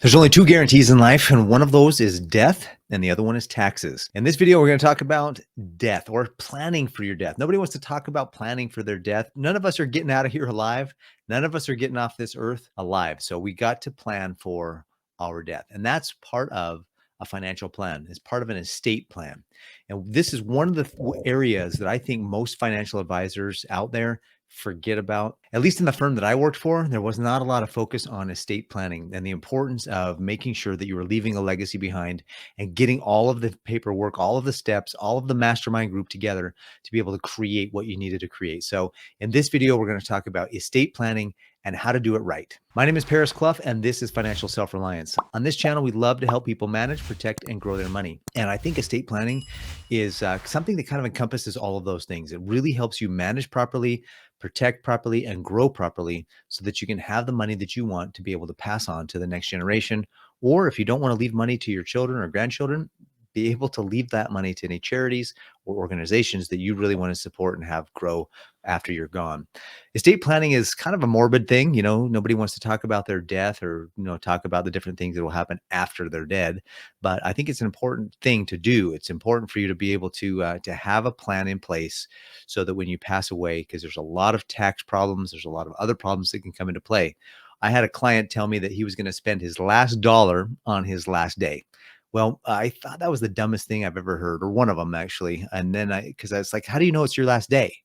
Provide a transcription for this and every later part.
There's only two guarantees in life, and one of those is death, and the other one is taxes. In this video, we're going to talk about death or planning for your death. Nobody wants to talk about planning for their death. None of us are getting out of here alive. None of us are getting off this earth alive. So we got to plan for our death. And that's part of a financial plan. It's part of an estate plan. And this is one of the areas that I think most financial advisors out there forget about. At least in the firm that I worked for, there was not a lot of focus on estate planning and the importance of making sure that you were leaving a legacy behind and getting all of the paperwork, all of the steps, all of the mastermind group together to be able to create what you needed to create. So in this video, we're going to talk about estate planning and how to do it right. My name is Paris Clough, and this is Financial Self-Reliance. On this channel, we love to help people manage, protect, and grow their money. And I think estate planning is something that kind of encompasses all of those things. It really helps you manage properly, protect properly, and grow properly so that you can have the money that you want to be able to pass on to the next generation. Or if you don't want to leave money to your children or grandchildren, be able to leave that money to any charities or organizations that you really want to support and have grow after you're gone. Estate planning is kind of a morbid thing. You know, nobody wants to talk about their death or, talk about the different things that will happen after they're dead. But I think it's an important thing to do. It's important for you to be able to have a plan in place so that when you pass away, because there's a lot of tax problems, there's a lot of other problems that can come into play. I had a client tell me that he was going to spend his last dollar on his last day. Well, I thought that was the dumbest thing I've ever heard, or one of them actually. And then because I was like, how do you know it's your last day?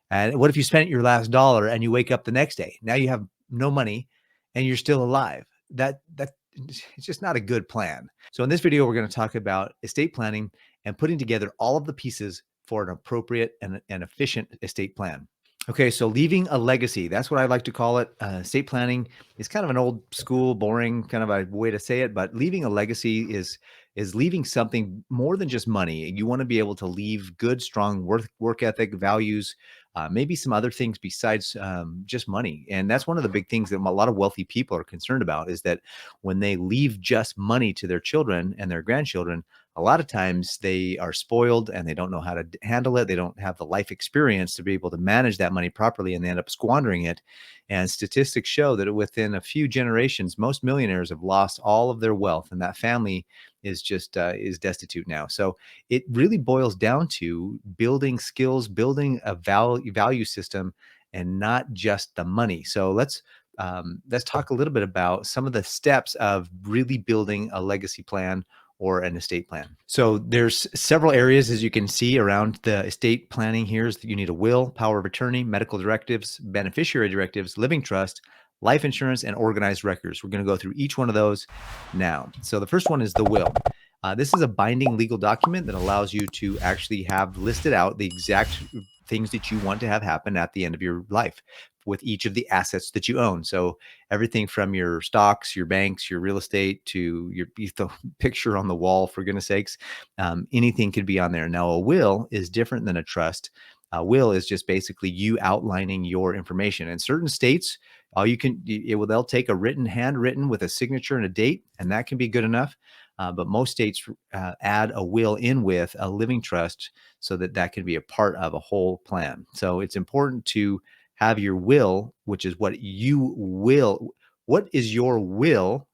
And what if you spent your last dollar and you wake up the next day? Now you have no money and you're still alive. That it's just not a good plan. So in this video, we're going to talk about estate planning and putting together all of the pieces for an appropriate and efficient estate plan. Okay, so leaving a legacy, that's what I like to call it. Estate planning is kind of an old school, boring kind of a way to say it, but leaving a legacy is leaving something more than just money. You want to be able to leave good, strong work ethic, values, maybe some other things besides just money. And that's one of the big things that a lot of wealthy people are concerned about, is that when they leave just money to their children and their grandchildren, a lot of times they are spoiled and they don't know how to handle it. They don't have the life experience to be able to manage that money properly, and they end up squandering it. And statistics show that within a few generations, most millionaires have lost all of their wealth, and that family is just is destitute now. So it really boils down to building skills, building a value system, and not just the money. So let's talk a little bit about some of the steps of really building a legacy plan or an estate plan. So there's several areas, as you can see, around the estate planning here. Is that you need a will, power of attorney, medical directives, beneficiary directives, living trust, life insurance, and organized records. We're going to go through each one of those now. So the first one is the will. This is a binding legal document that allows you to actually have listed out the exact things that you want to have happen at the end of your life with each of the assets that you own. So everything from your stocks, your banks, your real estate, to the picture on the wall, for goodness sakes, anything could be on there. Now, a will is different than a trust. A will is just basically you outlining your information. In certain states, they'll take a handwritten with a signature and a date, and that can be good enough. But most states add a will in with a living trust so that can be a part of a whole plan. So it's important to have your will, which is what is your will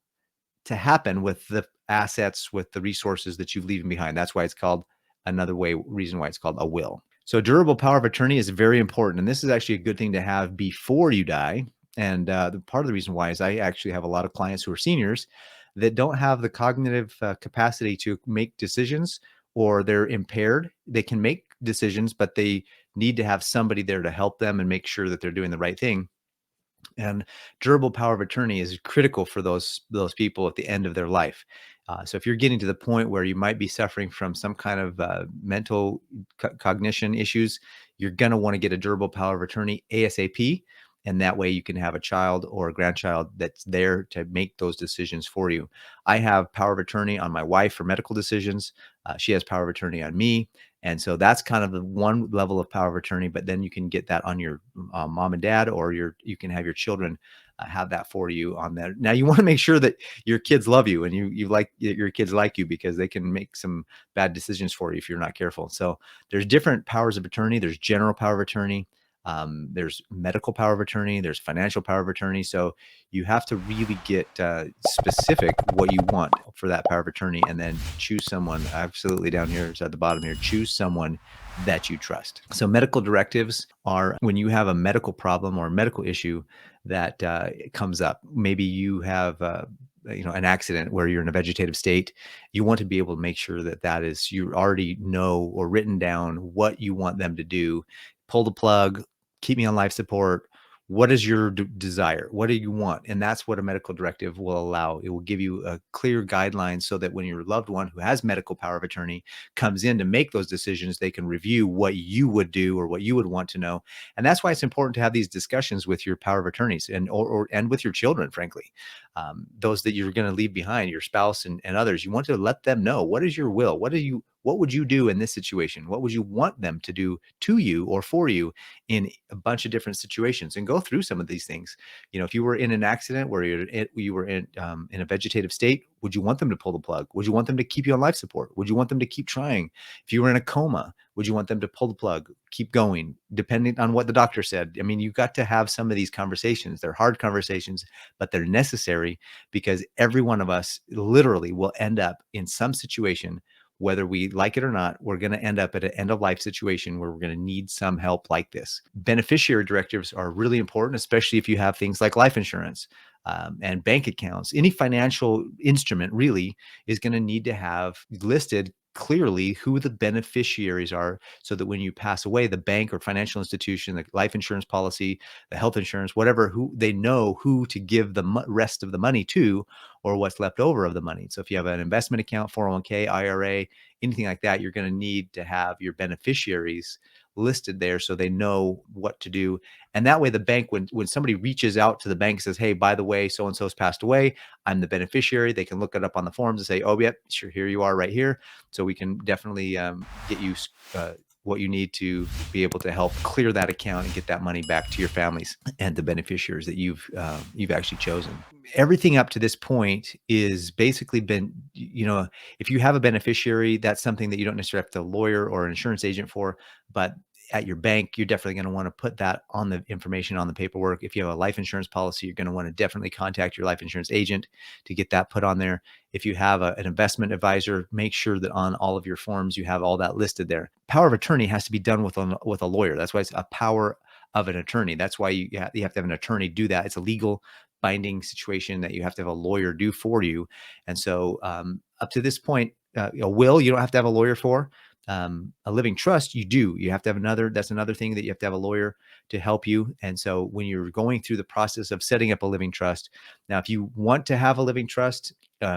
to happen with the assets, with the resources that you've leaving behind. That's why it's called reason why it's called a will. So durable power of attorney is very important. And this is actually a good thing to have before you die. And the part of the reason why is I actually have a lot of clients who are seniors that don't have the cognitive capacity to make decisions, or they're impaired. They can make decisions, but they need to have somebody there to help them and make sure that they're doing the right thing. And durable power of attorney is critical for those people at the end of their life. So if you're getting to the point where you might be suffering from some kind of mental cognition issues, you're going to want to get a durable power of attorney ASAP. And that way you can have a child or a grandchild that's there to make those decisions for you. I have power of attorney on my wife for medical decisions. She has power of attorney on me. And so that's kind of the one level of power of attorney, but then you can get that on your mom and dad, or you can have your children have that for you on there. Now you want to make sure that your kids love you and your kids like you, because they can make some bad decisions for you if you're not careful. So there's different powers of attorney. There's general power of attorney, There's medical power of attorney, there's financial power of attorney. So you have to really get specific what you want for that power of attorney, and then choose someone. Absolutely, down here, it's at the bottom here, choose someone that you trust. So medical directives are when you have a medical problem or a medical issue that comes up. Maybe you have an accident where you're in a vegetative state. You want to be able to make sure that you already know or written down what you want them to do. Pull the plug, keep me on life support. What is your desire? What do you want? And that's what a medical directive will allow. It will give you a clear guideline so that when your loved one who has medical power of attorney comes in to make those decisions, they can review what you would do or what you would want to know. And that's why it's important to have these discussions with your power of attorneys and with your children, frankly. Those that you're going to leave behind, your spouse and others. You want to let them know, what is your will? What would you do in this situation? What would you want them to do to you or for you in a bunch of different situations? And go through some of these things. If you were in an accident where you were in a vegetative state, would you want them to pull the plug? Would you want them to keep you on life support? Would you want them to keep trying? If you were in a coma, would you want them to pull the plug, keep going, depending on what the doctor said? I mean, you've got to have some of these conversations. They're hard conversations, but they're necessary, because every one of us literally will end up in some situation. Whether we like it or not, we're going to end up at an end of life situation where we're going to need some help like this. Beneficiary directives are really important, especially if you have things like life insurance and bank accounts. Any financial instrument really is going to need to have listed clearly who the beneficiaries are, so that when you pass away, the bank or financial institution, the life insurance policy, the health insurance, whatever, who they know who to give the rest of the money to, or what's left over of the money. So if you have an investment account, 401k, IRA, anything like that, you're going to need to have your beneficiaries listed there so they know what to do. And that way the bank, when somebody reaches out to the bank and says, hey, by the way, so and so's passed away, I'm the beneficiary, they can look it up on the forms and say, oh, yep, sure, here you are right here. So we can definitely get you what you need to be able to help clear that account and get that money back to your families and the beneficiaries that you've actually chosen. Everything up to this point is basically been, if you have a beneficiary, that's something that you don't necessarily have to lawyer or an insurance agent for, but at your bank, you're definitely going to want to put that on the information on the paperwork. If you have a life insurance policy, you're going to want to definitely contact your life insurance agent to get that put on there. If you have an investment advisor, make sure that on all of your forms, you have all that listed there. Power of attorney has to be done with a lawyer. That's why it's a power of an attorney. That's why you have to have an attorney do that. It's a legal binding situation that you have to have a lawyer do for you. And so up to this point, a will, you don't have to have a lawyer for. A living trust, you have to have that's another thing that you have to have a lawyer to help you. And so when you're going through the process of setting up a living trust, now, if you want to have a living trust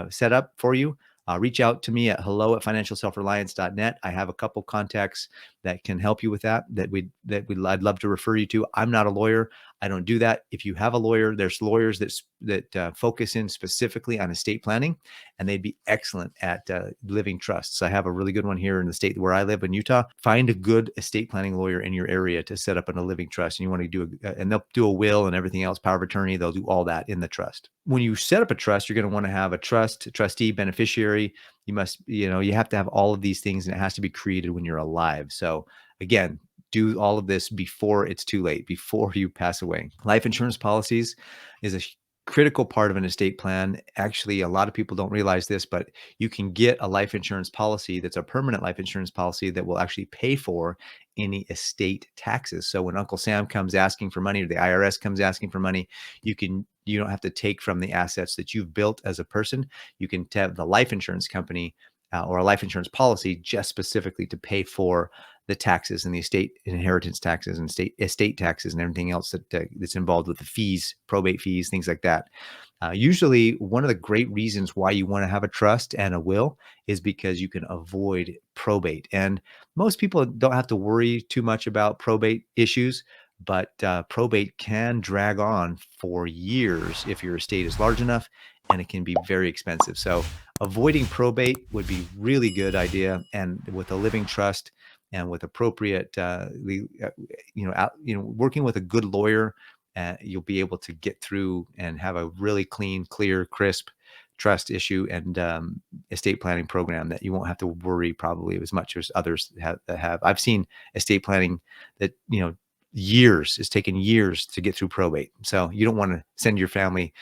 set up for you, reach out to me at hello@financialselfreliance.net. I have a couple contacts that can help you with that, I'd love to refer you to. I'm not a lawyer. I don't do that. If you have a lawyer, there's lawyers that focus in specifically on estate planning, and they'd be excellent at living trusts. I have a really good one here in the state where I live in Utah. Find a good estate planning lawyer in your area to set up a living trust. And you want to do and they'll do a will and everything else, power of attorney. They'll do all that in the trust. When you set up a trust, you're going to want to have a trustee, beneficiary. You have to have all of these things, and it has to be created when you're alive. So again, do all of this before it's too late, before you pass away. Life insurance policies is a critical part of an estate plan. Actually, a lot of people don't realize this, but you can get a life insurance policy that's a permanent life insurance policy that will actually pay for any estate taxes. So when Uncle Sam comes asking for money, or the IRS comes asking for money, you don't have to take from the assets that you've built as a person. You can have the life insurance company or a life insurance policy just specifically to pay for the taxes and the estate inheritance taxes and estate taxes and everything else that's involved with the fees, probate fees, things like that. Usually one of the great reasons why you want to have a trust and a will is because you can avoid probate. And most people don't have to worry too much about probate issues, but probate can drag on for years if your estate is large enough, and it can be very expensive. So avoiding probate would be really good idea. And with a living trust and with appropriate, working with a good lawyer, you'll be able to get through and have a really clean, clear, crisp trust issue and estate planning program that you won't have to worry probably as much as others have. I've seen estate planning that, years. It's taken years to get through probate. So you don't want to send your family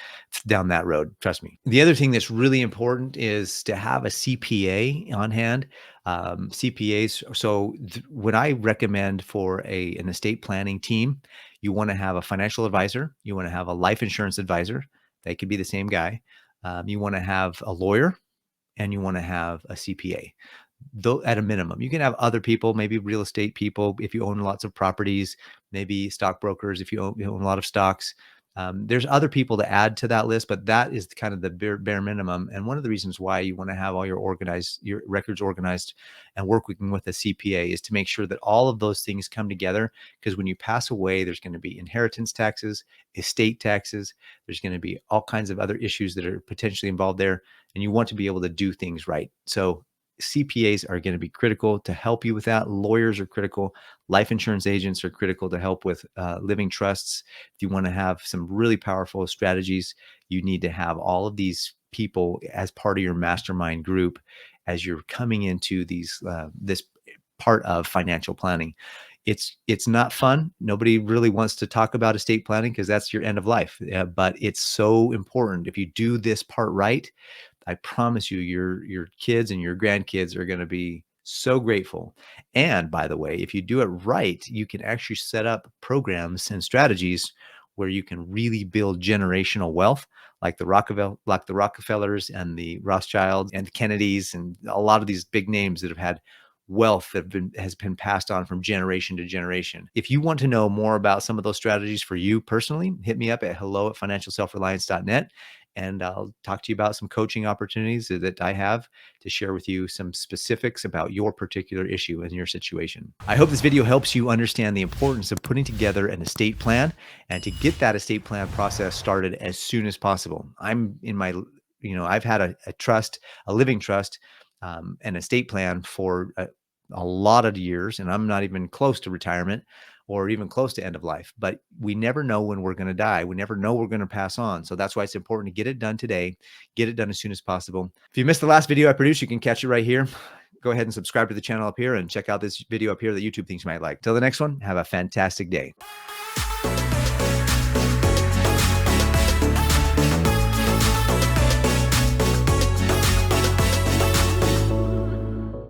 down that road. Trust me. The other thing that's really important is to have a CPA on hand. CPAs. So what I recommend for an estate planning team, you want to have a financial advisor. You want to have a life insurance advisor. They could be the same guy. You want to have a lawyer, and you want to have a CPA, though at a minimum. You can have other people, maybe real estate people if you own lots of properties, maybe stockbrokers if you own a lot of stocks. There's other people to add to that list, but that is kind of the bare minimum. And one of the reasons why you want to have all your records organized and working with a CPA is to make sure that all of those things come together. Because when you pass away, there's going to be inheritance taxes, estate taxes. There's going to be all kinds of other issues that are potentially involved there, and you want to be able to do things right. So CPAs are going to be critical to help you with that. Lawyers are critical. Life insurance agents are critical to help with living trusts. If you want to have some really powerful strategies, you need to have all of these people as part of your mastermind group as you're coming into this part of financial planning. It's not fun. Nobody really wants to talk about estate planning because that's your end of life. But it's so important. If you do this part right, I promise you, your kids and your grandkids are going to be so grateful. And by the way, if you do it right, you can actually set up programs and strategies where you can really build generational wealth, like the Rockefellers and the Rothschilds and the Kennedys and a lot of these big names that have had wealth that has been passed on from generation to generation. If you want to know more about some of those strategies for you personally, hit me up at hello@financialselfreliance.net, and I'll talk to you about some coaching opportunities that I have to share with you some specifics about your particular issue and your situation. I hope this video helps you understand the importance of putting together an estate plan and to get that estate plan process started as soon as possible. I'm in my, I've had a trust, a living trust, an estate plan for a lot of years, and I'm not even close to retirement or even close to end of life, but we never know when we're going to die. We never know we're going to pass on. So that's why it's important to get it done today, get it done as soon as possible. If you missed the last video I produced, you can catch it right here. Go ahead and subscribe to the channel up here and check out this video up here that YouTube thinks you might like. Till the next one, have a fantastic day.